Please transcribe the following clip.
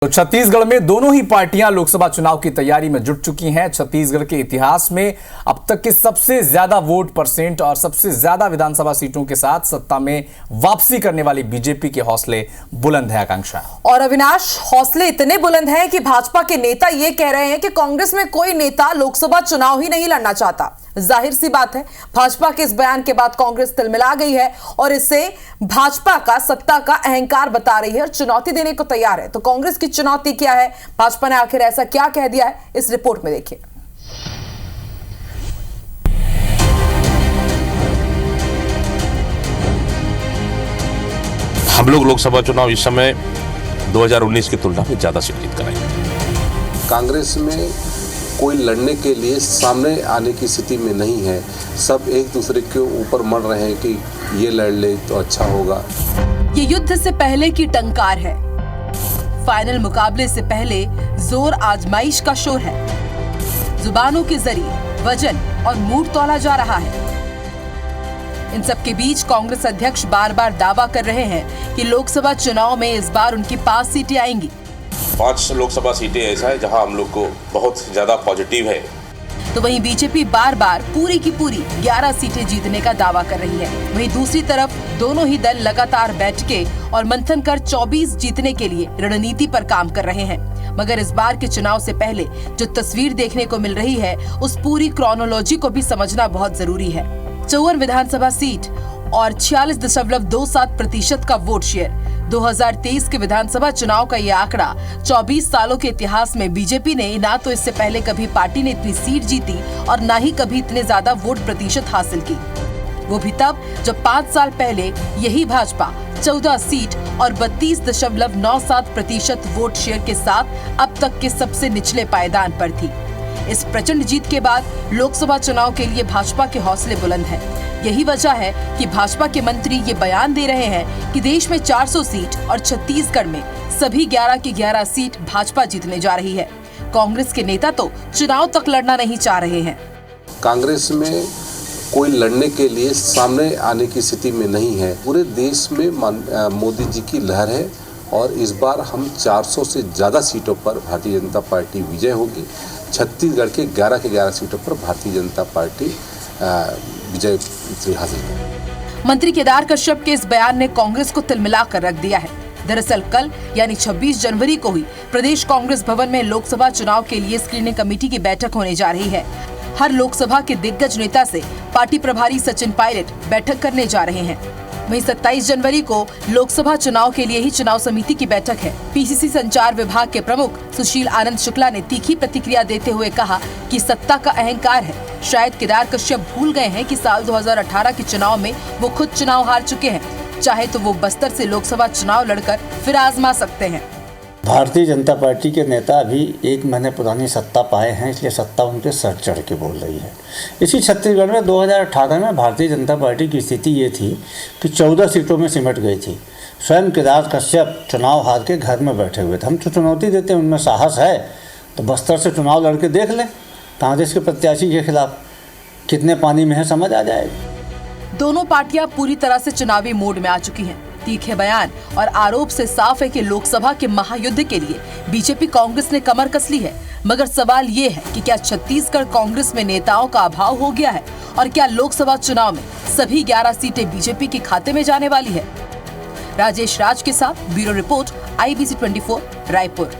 तो छत्तीसगढ़ में दोनों ही पार्टियां लोकसभा चुनाव की तैयारी में जुट चुकी हैं। छत्तीसगढ़ के इतिहास में अब तक के सबसे ज्यादा वोट परसेंट और सबसे ज्यादा विधानसभा सीटों के साथ सत्ता में वापसी करने वाली बीजेपी के हौसले बुलंद है। आकांक्षा और अविनाश, हौसले इतने बुलंद हैं कि भाजपा के नेता ये कह रहे हैं कि कांग्रेस में कोई नेता लोकसभा चुनाव ही नहीं लड़ना चाहता। जाहिर सी बात है, भाजपा के इस बयान के बाद कांग्रेस तिलमिला गई है और इसे भाजपा का सत्ता का अहंकार बता रही है और चुनौती देने को तैयार है। तो कांग्रेस की चुनौती क्या है, भाजपा ने आखिर ऐसा क्या कह दिया है, इस रिपोर्ट में देखिए। हम लोग लोकसभा चुनाव इस समय 2019 की तुलना में ज्यादा सीट जीत कर आएंगे। कांग्रेस में कोई लड़ने के लिए सामने आने की स्थिति में नहीं है। सब एक दूसरे के ऊपर मर रहे हैं कि ये लड़ ले तो अच्छा होगा। ये युद्ध से पहले की टंकार है। फाइनल मुकाबले से पहले जोर आजमाइश का शोर है। जुबानों के जरिए वजन और मूड तौला जा रहा है। इन सब के बीच कांग्रेस अध्यक्ष बार बार दावा कर रहे हैं कि लोकसभा चुनाव में इस बार उनकी 5 सीटें आएंगी। 5 लोकसभा सीटें ऐसा है जहां हम लोग को बहुत ज्यादा पॉजिटिव है। तो वहीं बीजेपी बार बार पूरी की पूरी 11 सीटें जीतने का दावा कर रही है। वहीं दूसरी तरफ दोनों ही दल लगातार बैठके और मंथन कर 24 जीतने के लिए रणनीति पर काम कर रहे हैं। मगर इस बार के चुनाव से पहले जो तस्वीर देखने को मिल रही है, उस पूरी क्रोनोलॉजी को भी समझना बहुत जरूरी है। 54 विधानसभा सीट और 46.27% का वोट शेयर। 2023 के विधानसभा चुनाव का ये आंकड़ा 24 सालों के इतिहास में बीजेपी ने ना तो इससे पहले कभी पार्टी ने इतनी सीट जीती और ना ही कभी इतने ज्यादा वोट प्रतिशत हासिल की। वो भी तब जब 5 साल पहले यही भाजपा 14 सीट और 32.97% वोट शेयर के साथ अब तक के सबसे निचले पायदान पर थी। इस प्रचंड जीत के बाद लोकसभा चुनाव के लिए भाजपा के हौसले बुलंद हैं। यही वजह है कि भाजपा के मंत्री ये बयान दे रहे हैं कि देश में 400 सीट और छत्तीसगढ़ में सभी 11 की 11 सीट भाजपा जीतने जा रही है। कांग्रेस के नेता तो चुनाव तक लड़ना नहीं चाह रहे हैं। कांग्रेस में कोई लड़ने के लिए सामने आने की स्थिति में नहीं है। पूरे देश में मोदी जी की लहर है और इस बार हम 400 से ज्यादा सीटों पर भारतीय जनता पार्टी विजय होगी। छत्तीसगढ़ के 11 के 11 सीटों पर भारतीय जनता पार्टी विजय हासिल करेगी। मंत्री केदार कश्यप के इस बयान ने कांग्रेस को तिलमिला कर रख दिया है। दरअसल कल यानी 26 जनवरी को ही प्रदेश कांग्रेस भवन में लोकसभा चुनाव के लिए स्क्रीनिंग कमेटी की बैठक होने जा रही है। हर लोकसभा के दिग्गज नेता से पार्टी प्रभारी सचिन पायलट बैठक करने जा रहे हैं। वहीं 27 जनवरी को लोकसभा चुनाव के लिए ही चुनाव समिति की बैठक है। पीसीसी संचार विभाग के प्रमुख सुशील आनंद शुक्ला ने तीखी प्रतिक्रिया देते हुए कहा कि सत्ता का अहंकार है। शायद केदार कश्यप भूल गए हैं कि साल 2018 के चुनाव में वो खुद चुनाव हार चुके हैं। चाहे तो वो बस्तर से लोकसभा चुनाव लड़कर फिर आजमा सकते हैं। भारतीय जनता पार्टी के नेता अभी 1 महीने पुरानी सत्ता पाए हैं, इसलिए सत्ता उनके सर चढ़ के बोल रही है। इसी छत्तीसगढ़ में 2018 में भारतीय जनता पार्टी की स्थिति ये थी कि 14 सीटों में सिमट गई थी। स्वयं केदार कश्यप चुनाव हार के घर में बैठे हुए थे। हम तो चुनौती देते हैं, उनमें साहस है तो बस्तर से चुनाव लड़के देख लें, कांग्रेस के प्रत्याशी के खिलाफ कितने पानी में है समझ आ जाएगा। दोनों पार्टियां पूरी तरह से चुनावी मोड में आ चुकी हैं। तीखे बयान और आरोप से साफ है कि लोकसभा के महायुद्ध के लिए बीजेपी कांग्रेस ने कमर कस ली है। मगर सवाल ये है कि क्या छत्तीसगढ़ कांग्रेस में नेताओं का अभाव हो गया है और क्या लोकसभा चुनाव में सभी 11 सीटें बीजेपी के खाते में जाने वाली है। राजेश राज के साथ ब्यूरो रिपोर्ट, IBC 24 रायपुर।